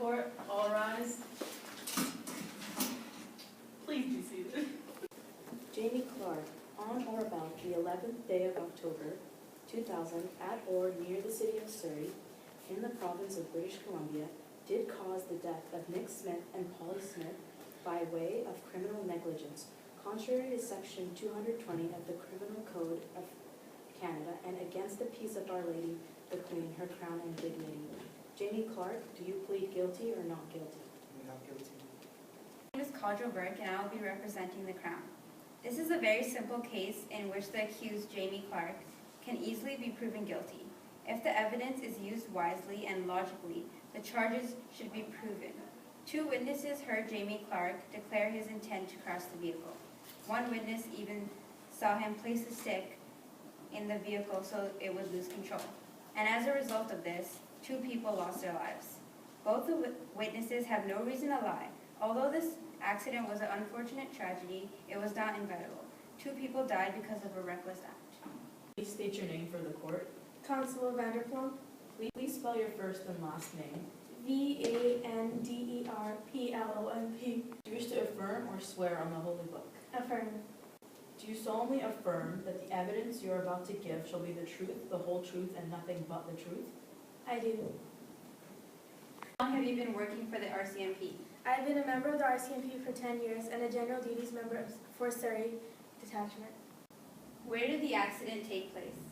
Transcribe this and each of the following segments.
court, all rise. Please be seated. Jamie Clark, on or about the 11th day of October, 2000, at or near the city of Surrey, in the province of British Columbia, did cause the death of Nick Smith and Polly Smith by way of criminal negligence, contrary to Section 220 of the Criminal Code of Canada and against the peace of Our Lady, the Queen, her crown and dignity. Jamie Clark, do you plead guilty or not guilty? Not guilty. My name is Caudrell Burke and I will be representing the Crown. This is a very simple case in which the accused, Jamie Clark, can easily be proven guilty. If the evidence is used wisely and logically, the charges should be proven. 2 witnesses heard Jamie Clark declare his intent to crash the vehicle. 1 witness even saw him place a stick in the vehicle so it would lose control. And as a result of this, 2 people lost their lives. Both the witnesses have no reason to lie. Although this accident was an unfortunate tragedy, it was not inevitable. 2 people died because of a reckless act. Please state your name for the court. Constable Vanderplum, Please spell your first and last name. Vanderplomp. Do you wish to affirm or swear on the Holy Book? Affirm. Do you solemnly affirm that the evidence you are about to give shall be the truth, the whole truth, and nothing but the truth? I do. How long have you been working for the RCMP? I've been a member of the RCMP for 10 years and a general duties member for Surrey Detachment. Where did the accident take place?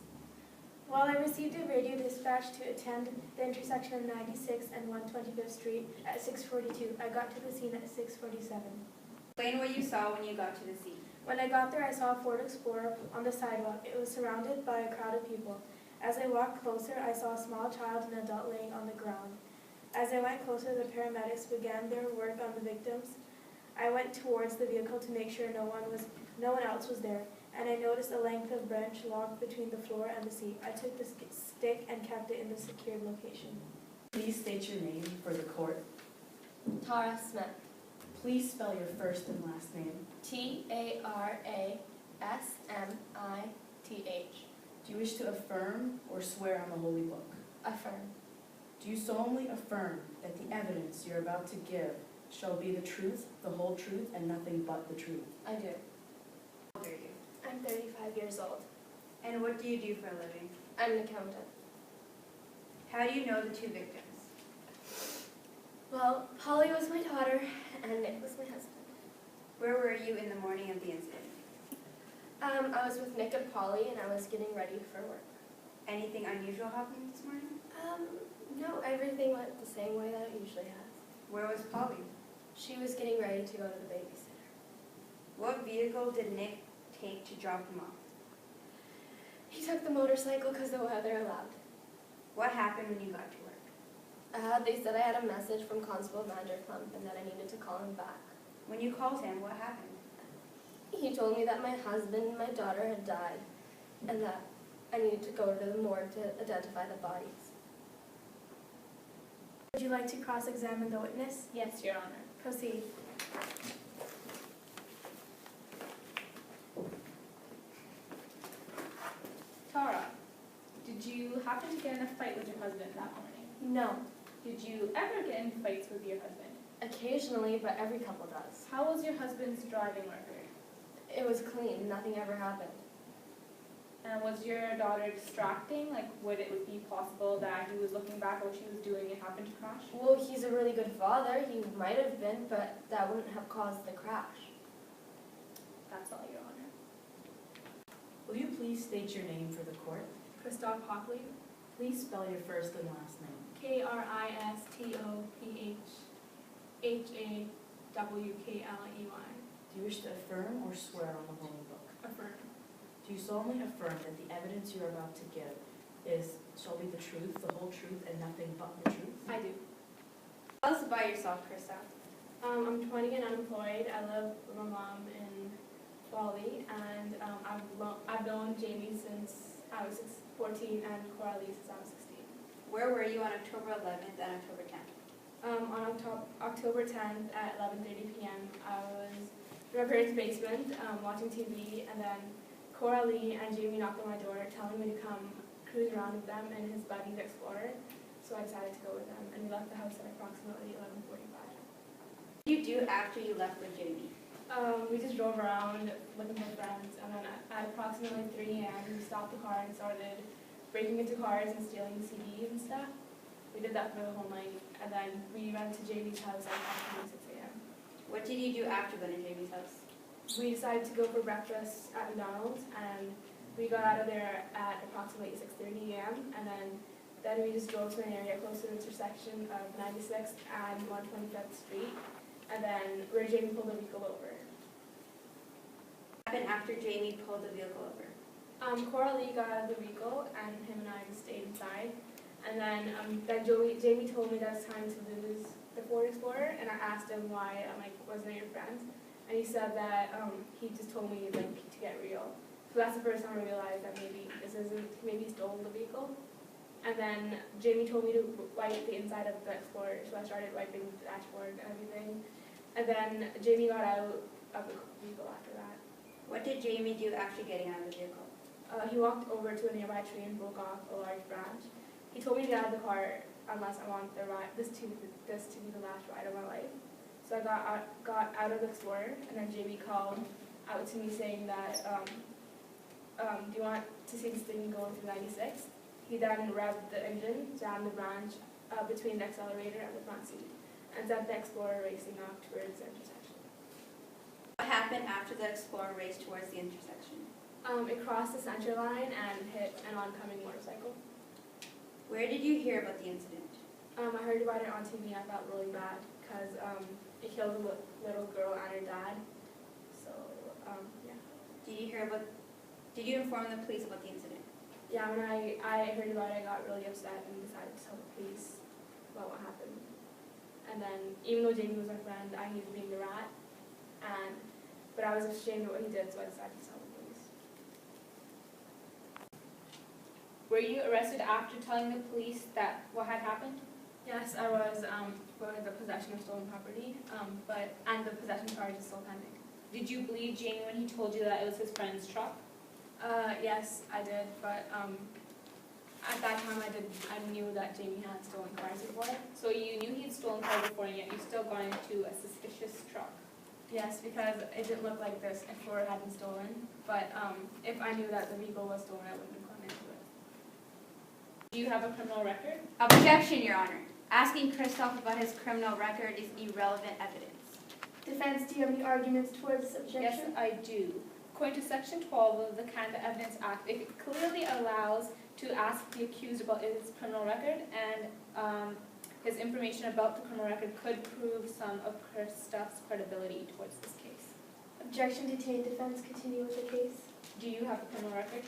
While I received a radio dispatch to attend the intersection of 96 and 125th Street at 6:42, I got to the scene at 6:47. Explain what you saw when you got to the scene. When I got there, I saw a Ford Explorer on the sidewalk. It was surrounded by a crowd of people. As I walked closer, I saw a small child and an adult laying on the ground. As I went closer, the paramedics began their work on the victims. I went towards the vehicle to make sure no one else was there, and I noticed a length of branch locked between the floor and the seat. I took the stick and kept it in the secured location. Please state your name for the court. Tara Smith. Please spell your first and last name. Tarasmith. Do you wish to affirm or swear on the Holy Book? Affirm. Do you solemnly affirm that the evidence you're about to give shall be the truth, the whole truth, and nothing but the truth? I do. How old are you? I'm 35 years old. And what do you do for a living? I'm an accountant. How do you know the 2 victims? Well, Polly was my daughter, and Nick was my husband. Where were you in the morning of the incident? I was with Nick and Polly, and I was getting ready for work. Anything unusual happened this morning? No, everything went the same way that it usually has. Where was Polly? She was getting ready to go to the babysitter. What vehicle did Nick take to drop him off? He took the motorcycle because the weather allowed. What happened when you got to work? They said I had a message from Constable Vanderplump and that I needed to call him back. When you called him, what happened? He told me that my husband and my daughter had died and that I needed to go to the morgue to identify the bodies. Would you like to cross-examine the witness? Yes, Your Honor. Proceed. Tara, did you happen to get in a fight with your husband that morning? No. Did you ever get in fights with your husband? Occasionally, but every couple does. How was your husband's driving record? It was clean. Nothing ever happened. And was your daughter distracting? Like, would it be possible that he was looking back at what she was doing and happened to crash? Well, he's a really good father. He might have been, but that wouldn't have caused the crash. That's all, Your Honor. Will you please state your name for the court? Christoph Hockley. Please spell your first and last name. Kristophley. Do you wish to affirm or swear on the Holy Book? Affirm. Do you solemnly affirm that the evidence you are about to give shall be the truth, the whole truth, and nothing but the truth? I do. Tell us about yourself, Krista. I'm 20 and unemployed. I live with my mom in Raleigh, and I've known Jamie since I was 14 and Coralie since I was 16. Where were you on October 11th and October 10th? On October 10th at 11:30 p.m., I was in my parents' basement watching TV, and then Coralie and Jamie knocked on my door telling me to come cruise around with them in his buddy's Explorer. so I decided to go with them, and we left the house at approximately 11:45. What did you do after you left with Jamie? We just drove around looking for friends, and then at approximately 3 a.m. we stopped the car and started breaking into cars and stealing CDs and stuff. We did that for the whole night, and then we went to Jamie's house at approximately 6 a.m. What did you do after going to Jamie's house? We decided to go for breakfast at McDonald's, and we got out of there at approximately 6:30 a.m. and then we just drove to an area close to the intersection of 96th and 125th Street, and then where Jamie pulled the vehicle over. What happened after Jamie pulled the vehicle over? Coralie got out of the vehicle, and him and I just stayed inside. And then Jamie told me that it's time to lose the Ford Explorer, and I asked him why. I'm like, wasn't it your friend? And he said that he just told me like to get real. So that's the first time I realized that maybe he stole the vehicle. And then Jamie told me to wipe the inside of the Explorer, so I started wiping the dashboard and everything. And then Jamie got out of the vehicle after that. What did Jamie do after getting out of the vehicle? He walked over to a nearby tree and broke off a large branch. He told me to get out of the car unless I want this to be the last ride of my life. So I got out of the Explorer, and then Jamie called out to me saying that, do you want to see this thing going through 96? He then revved the engine, jammed the branch between the accelerator and the front seat, and sent the Explorer racing off towards the intersection. What happened after the Explorer raced towards the intersection? It crossed the center line and hit an oncoming motorcycle. Where did you hear about the incident? I heard about it on TV, and I felt really bad because it killed a little girl and her dad. So, yeah. Did you inform the police about the incident? Yeah, when I heard about it, I got really upset and decided to tell the police about what happened. And then, even though Jamie was my friend, I knew he was being the rat, but I was ashamed of what he did, so I decided to tell the police. Were you arrested after telling the police that what had happened? Yes, I was for the possession of stolen property, and the possession charge is still pending. Did you believe Jamie when he told you that it was his friend's truck? Yes, I did, but at that time I knew that Jamie had stolen cars before. So you knew he had stolen cars before, and yet you still got into a suspicious truck. Yes, because it didn't look like this before it had been stolen, but if I knew that the vehicle was stolen, I wouldn't have gone into it. Do you have a criminal record? Objection, Your Honor. Asking Christoph about his criminal record is irrelevant evidence. Defense, do you have any arguments towards this objection? Yes, I do. According to Section 12 of the Canada Evidence Act, it clearly allows to ask the accused about his criminal record, and his information about the criminal record could prove some of Christoph's credibility towards this case. Objection detained. Defense, continue with the case. Do you have a criminal record?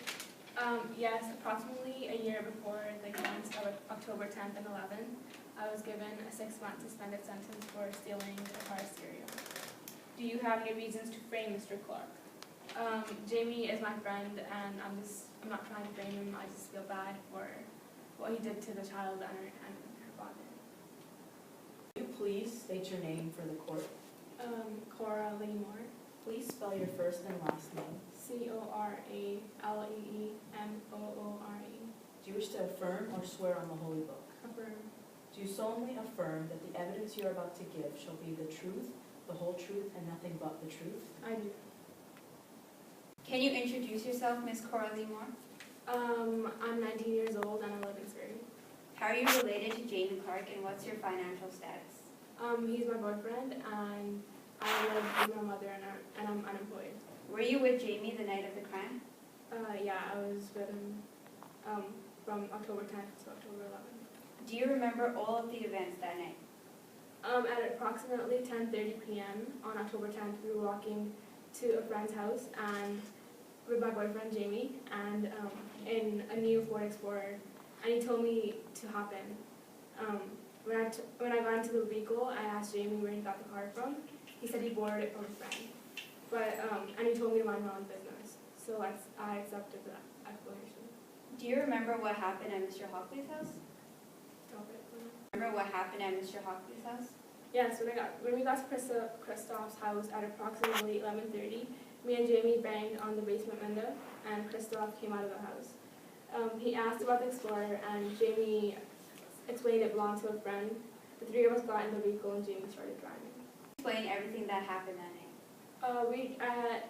Yes, approximately a year before the events of October 10th and 11th, I was given a 6-month suspended sentence for stealing a car stereo. Do you have any reasons to frame Mr. Clark? Jamie is my friend, and I'm not trying to blame him. I just feel bad for what he did to the child and her father. Will you please state your name for the court? Coralie Moore. Please spell your first and last name. Coraleemoore. Do you wish to affirm or swear on the Holy Book? Affirm. Do you solemnly affirm that the evidence you are about to give shall be the truth, the whole truth, and nothing but the truth? I do. Can you introduce yourself, Ms. Coralie Moore? I'm 19 years old and I live in Surrey. How are you related to Jamie Clark, and what's your financial status? He's my boyfriend, and I live with my mother, and I'm unemployed. Were you with Jamie the night of the crime? Yeah, I was with him from October 10th to October 11th. Do you remember all of the events that night? At approximately 10:30 p.m. on October 10th, we were walking to a friend's house and with my boyfriend Jamie, and in a new Ford Explorer, and he told me to hop in. When I got into the vehicle, I asked Jamie where he got the car from. He said he borrowed it from a friend, and he told me to mind my own business. So I accepted the explanation. Do you remember what happened at Mr. Hockley's house? Stop it. Remember what happened at Mr. Hockley's house? Yes, when we got to Christoph's house at approximately 11:30, me and Jamie banged on the basement window, and Christoph came out of the house. He asked about the Explorer, and Jamie explained it belonged to a friend. The three of us got in the vehicle and Jamie started driving. Explain everything that happened that night.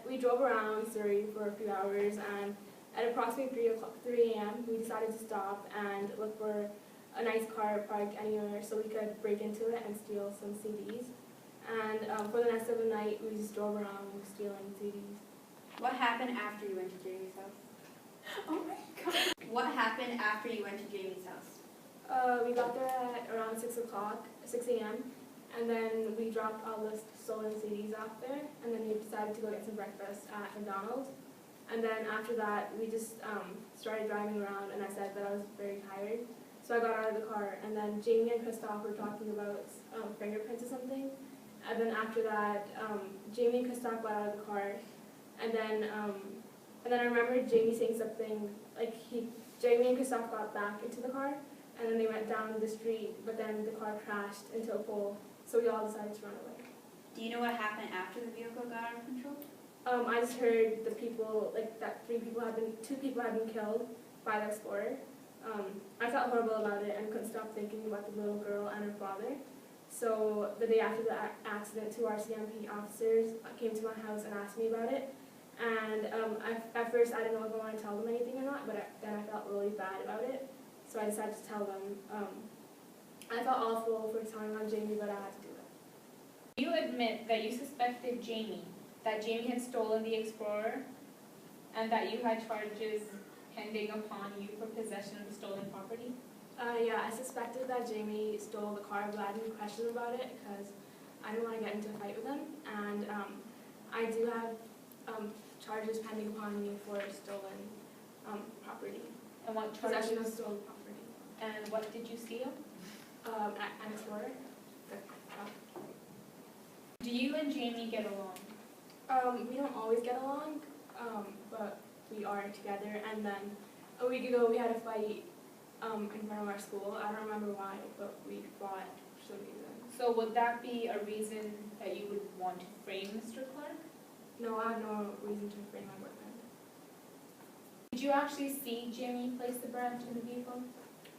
We drove around Surrey for a few hours, and at approximately 3 a.m. we decided to stop and look for a nice car parked anywhere so we could break into it and steal some CDs. And for the rest of the night, we just drove around stealing CDs. What happened after you went to Jamie's house? Oh my God. What happened after you went to Jamie's house? We got there at around 6 a.m. And then we dropped all the stolen CDs off there, and then we decided to go get some breakfast at McDonald's. And then after that, we just started driving around, and I said that I was very tired. So I got out of the car, and then Jamie and Christoph were talking about fingerprints or something. And then after that, Jamie and Christoph got out of the car, and then I remember Jamie saying something, like Jamie and Christoph got back into the car, and then they went down the street, but then the car crashed into a pole, so we all decided to run away. Do you know what happened after the vehicle got out of control? I just heard the people, like that two people had been killed by the Explorer. I felt horrible about it and couldn't stop thinking about the little girl and her father. So the day after the accident, two RCMP officers came to my house and asked me about it. And at first I didn't know if I wanted to tell them anything or not, but then I felt really bad about it. So I decided to tell them. I felt awful for telling on Jamie, but I had to do it. You admit that you suspected Jamie, that Jamie had stolen the Explorer, and that you had charges pending upon you for possession of the stolen property? Yeah, I suspected that Jamie stole the car, but I didn't question about it because I didn't want to get into a fight with him. And I do have charges pending upon me for stolen property. And what Possession of charges? stolen property. And what did you steal? An Explorer. Do you and Jamie get along? We don't always get along, but we are together. And then a week ago we had a fight in front of our school. I don't remember why, but we fought for some reason. So would that be a reason that you would want to frame Mr. Clark? No, I have no reason to frame my boyfriend. Did you actually see Jamie place the branch in the vehicle?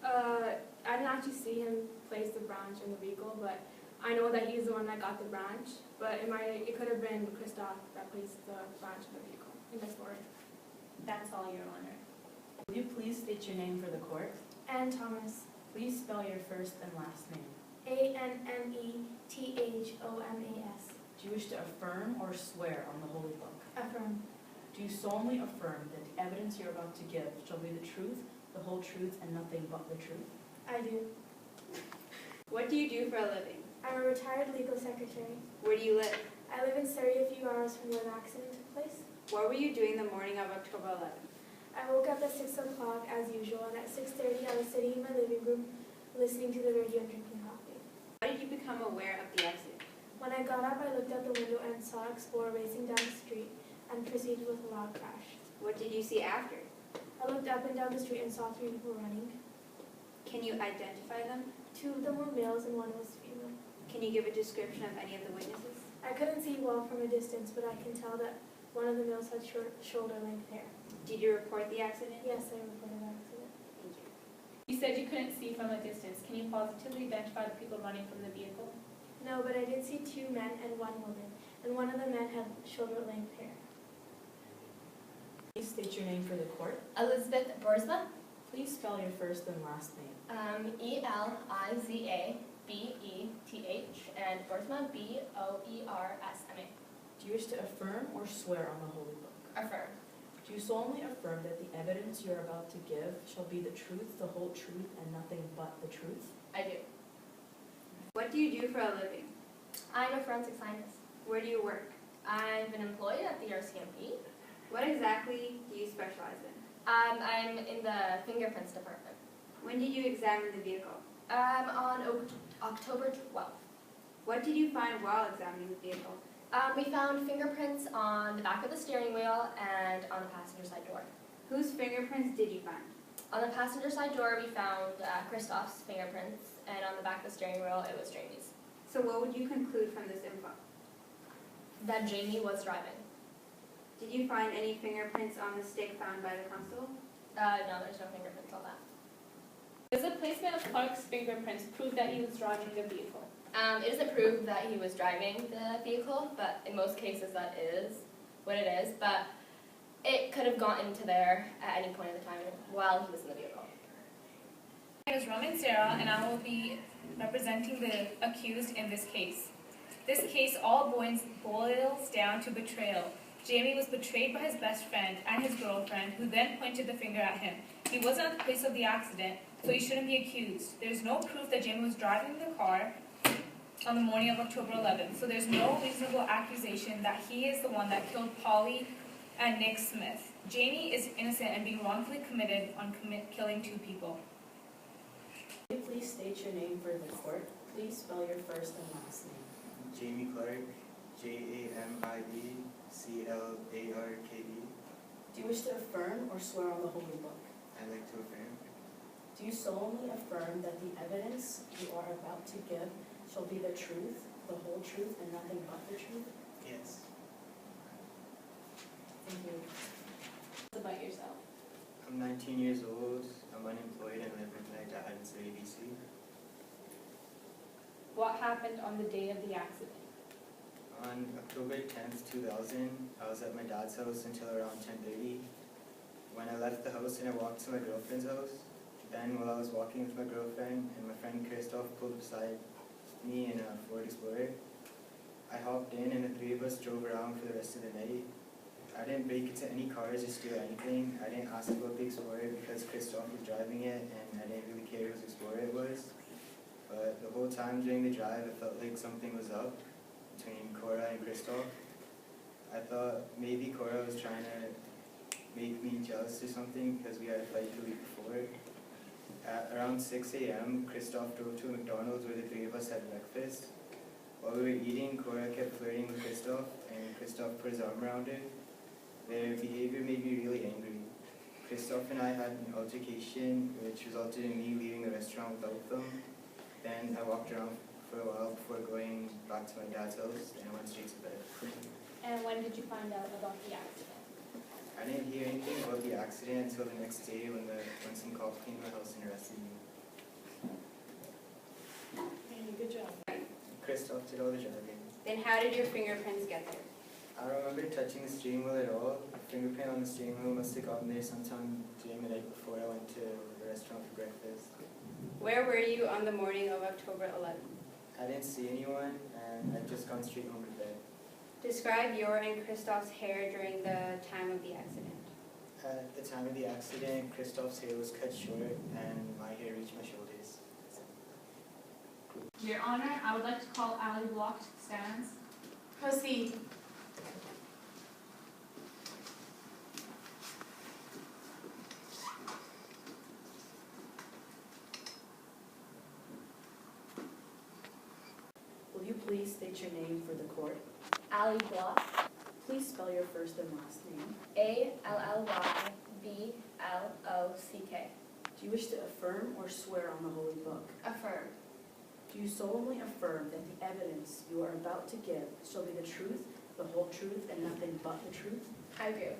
I didn't actually see him place the branch in the vehicle, but I know that he's the one that got the branch. But it could have been Christoph that placed the branch in the vehicle, in the Explorer. That's all, Your Honor. Will you please state your name for the court? Anne Thomas. Please spell your first and last name. ANNETHOMAS. Do you wish to affirm or swear on the Holy Book? Affirm. Do you solemnly affirm that the evidence you're about to give shall be the truth, the whole truth, and nothing but the truth? I do. What do you do for a living? I'm a retired legal secretary. Where do you live? I live in Surrey, a few hours from where the accident took place. What were you doing the morning of October 11th? I woke up at 6 o'clock as usual, and at 6:30 I was sitting in my living room listening to the radio and drinking coffee. How did you become aware of the accident? When I got up, I looked out the window and saw Explorer racing down the street and proceeded with a loud crash. What did you see after? I looked up and down the street and saw 3 people running. Can you identify them? 2 of them were males and 1 was female. Can you give a description of any of the witnesses? I couldn't see well from a distance, but I can tell that one of the males had short shoulder-length hair. Did you report the accident? Yes, I reported that accident. Thank you. You said you couldn't see from a distance. Can you positively identify the people running from the vehicle? No, but I did see 2 men and 1 woman, and one of the men had shoulder-length hair. Please state your name for the court. Elizabeth Borsma, Please spell your first and last name. ELIZABETH, and Borsma, BOERSMA. Do you wish to affirm or swear on the Holy Book? Affirm. Do you solemnly affirm that the evidence you are about to give shall be the truth, the whole truth, and nothing but the truth? I do. What do you do for a living? I'm a forensic scientist. Where do you work? I've been employed at the RCMP. What exactly do you specialize in? I'm in the fingerprints department. When did you examine the vehicle? On October 12th. What did you find while examining the vehicle? We found fingerprints on the back of the steering wheel and on the passenger side door. Whose fingerprints did you find? On the passenger side door, we found Christoph's fingerprints, and on the back of the steering wheel, it was Jamie's. So what would you conclude from this info? That Jamie was driving. Did you find any fingerprints on the stick found by the constable? No, there's no fingerprints on that. The Does the placement of Clark's fingerprints prove that he was driving the vehicle? It doesn't prove that he was driving the vehicle, but in most cases that is what it is. But it could have gotten into there at any point in the time while he was in the vehicle. My name is Roman Sarah, and I will be representing the accused in this case. This case all boils down to betrayal. Jamie was betrayed by his best friend and his girlfriend, who then pointed the finger at him. He wasn't at the place of the accident, so he shouldn't be accused. There's no proof that Jamie was driving the car on the morning of October 11th, so there's no reasonable accusation that he is the one that killed Polly and Nick Smith. Jamie is innocent and being wrongfully committed on killing two people. Will you please state your name for the court? Please spell your first and last name. Jamie Clark, Jamie Clarke. Do you wish to affirm or swear on the holy book? I like to affirm. Do you solemnly affirm that the evidence you are about to give shall be the truth, the whole truth, and nothing but the truth? Yes. Thank you. About yourself. I'm 19 years old. I'm unemployed and live with my dad in Surrey, BC. What happened on the day of the accident? On October 10th, 2000, I was at my dad's house until around 10:30. When I left the house and I walked to my girlfriend's house, then while I was walking with my girlfriend and my friend Christoph pulled beside me in a Ford Explorer, I hopped in and the three of us drove around for the rest of the night. I didn't break into any cars or steal anything. I didn't ask about the Explorer because Christoph was driving it and I didn't really care whose Explorer it was. But the whole time during the drive, I felt like something was up between Cora and Christoph. I thought maybe Cora was trying to make me jealous or something because we had a fight the week before. At around 6 a.m., Christoph drove to a McDonald's where the three of us had breakfast. While we were eating, Cora kept flirting with Christoph, and Christoph put his arm around her. Their behavior made me really angry. Christoph and I had an altercation, which resulted in me leaving the restaurant without them. Then I walked around for a while before going back to my dad's house, and I went straight to bed. And when did you find out about the accident? I didn't hear anything about the accident until the next day when some cops came to my house and arrested me. Good job. Christoph did all the driving. Then how did your fingerprints get there? I don't remember touching the steering wheel at all. The fingerprint on the steering wheel must have gotten there sometime during the night before I went to the restaurant for breakfast. Where were you on the morning of October 11th? I didn't see anyone, and I'd just gone straight home to bed. Describe your and Christoph's hair during the time of the accident. At the time of the accident, Christoph's hair was cut short, and my hair reached my shoulders. Your Honor, I would like to call Ally Block to the stands. Proceed. Will you please state your name for the court? Ally Block, Please spell your first and last name. ALLYBLOCK. Do you wish to affirm or swear on the holy book? Affirm. Do you solemnly affirm that the evidence you are about to give shall be the truth, the whole truth, and nothing but the truth? I do.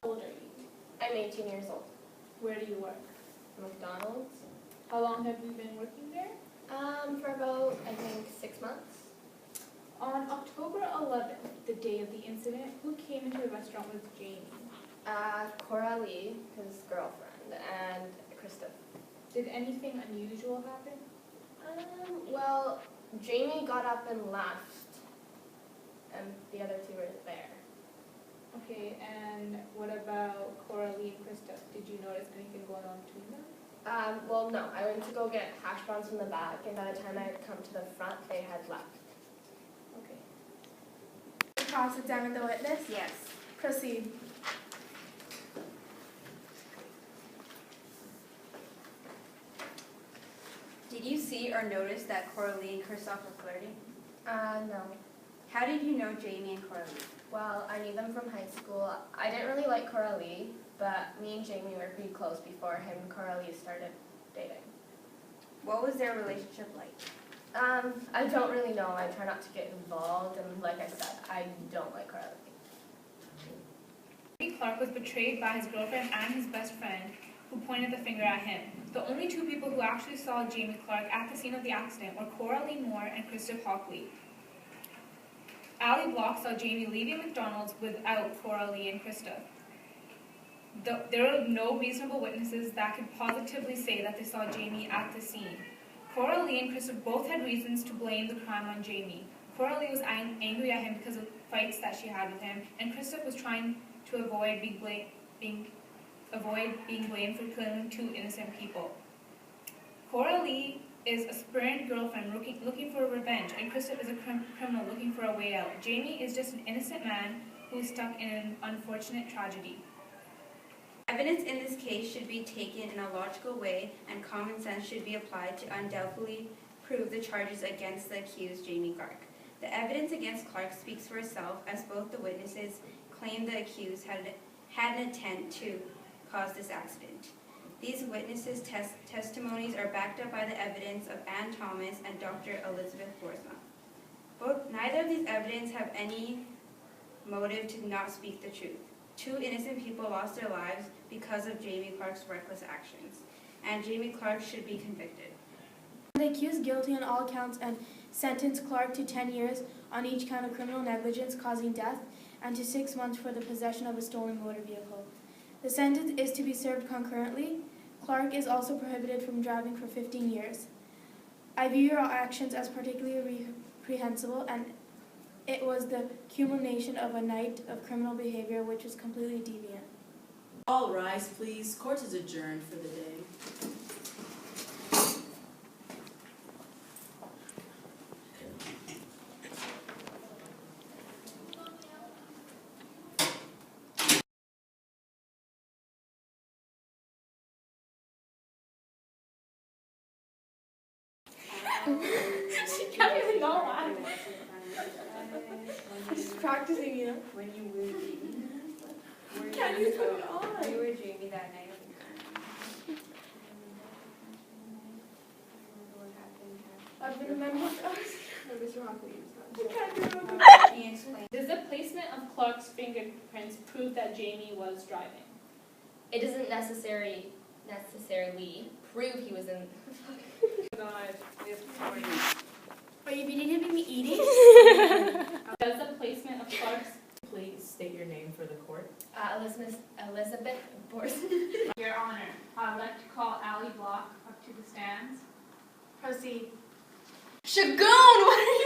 How old are you? I'm 18 years old. Where do you work? McDonald's. How long have you been working there? For about, I think, 6 months. On October 11th, the day of the incident, who came into the restaurant with Jamie? Cora Lee, his girlfriend, and Krista. Did anything unusual happen? Well, Jamie got up and left, and the other two were there. Okay, and what about Cora Lee and Krista? Did you notice anything going on between them? Well, no, I went to go get hash browns from the back, and by the time I had come to the front, they had left. Okay. Cross-examine the witness. Yes. Proceed. Did you see or notice that Coralie and Christoph were flirting? No. How did you know Jamie and Coralie? Well, I knew them from high school. I didn't really like Cora Lee, but me and Jamie were pretty close before him and Cora Lee started dating. What was their relationship like? I don't really know. I try not to get involved, and like I said, I don't like Cora Lee. Jamie Clark was betrayed by his girlfriend and his best friend, who who pointed the finger at him. The only two people who actually saw Jamie Clark at the scene of the accident were Coralie Moore and Christoph Hockley. Allie Block saw Jamie leaving McDonald's without Coralie and Christoph. There are no reasonable witnesses that could positively say that they saw Jamie at the scene. Coralie and Christoph both had reasons to blame the crime on Jamie. Coralie was angry at him because of fights that she had with him, and Christoph was trying to avoid being blamed for killing two innocent people. Coralie is a spurned girlfriend looking for revenge, and Christoph is a criminal looking for a way out. Jamie is just an innocent man who is stuck in an unfortunate tragedy. Evidence in this case should be taken in a logical way, and common sense should be applied to undoubtedly prove the charges against the accused Jamie Clark. The evidence against Clark speaks for itself, as both the witnesses claim the accused had an intent to cause this accident. These witnesses' testimonies are backed up by the evidence of Ann Thomas and Dr. Elizabeth Boersma. Neither of these evidence have any motive to not speak the truth. Two innocent people lost their lives because of Jamie Clark's reckless actions, and Jamie Clark should be convicted. The accused guilty on all counts and sentenced Clark to 10 years on each count of criminal negligence causing death and to 6 months for the possession of a stolen motor vehicle. The sentence is to be served concurrently. Clark is also prohibited from driving for 15 years. I view your actions as particularly reprehensible, and it was the culmination of a night of criminal behavior which was completely deviant. All rise, please. Court is adjourned for the day. She can't even know why. She's practicing, you know. When you were Jamie, Can't you put it on? you were Jamie that night. I've been a member of Mr. Hockley. Can you explain? Does the placement of Clark's fingerprints prove that Jamie was driving? It doesn't necessarily prove he was in. Are you videotaping me eating? Does the placement of Clark's... Please state your name for the court. Elizabeth Boersma. Your Honor, I'd like to call Allie Block up to the stands. Proceed. Shagun, what are you